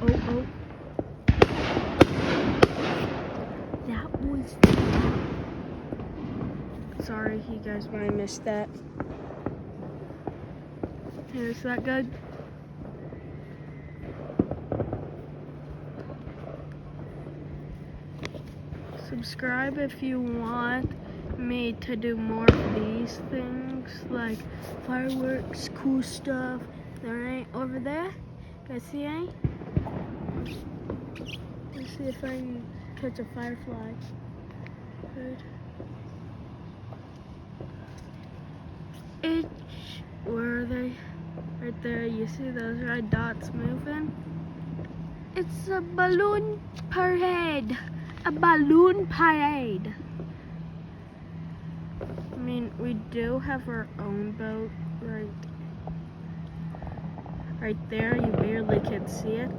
oh. That was... Sorry, you guys might have missed that. Is that good? Subscribe if you want me to do more of these things, like fireworks, cool stuff. There ain't over there. Guys see any? Let's see if I can catch a firefly. Good. Where are they? Right there. You see those red dots moving? It's a balloon parade. A balloon parade. I mean, we do have our own boat right there. You barely can see it.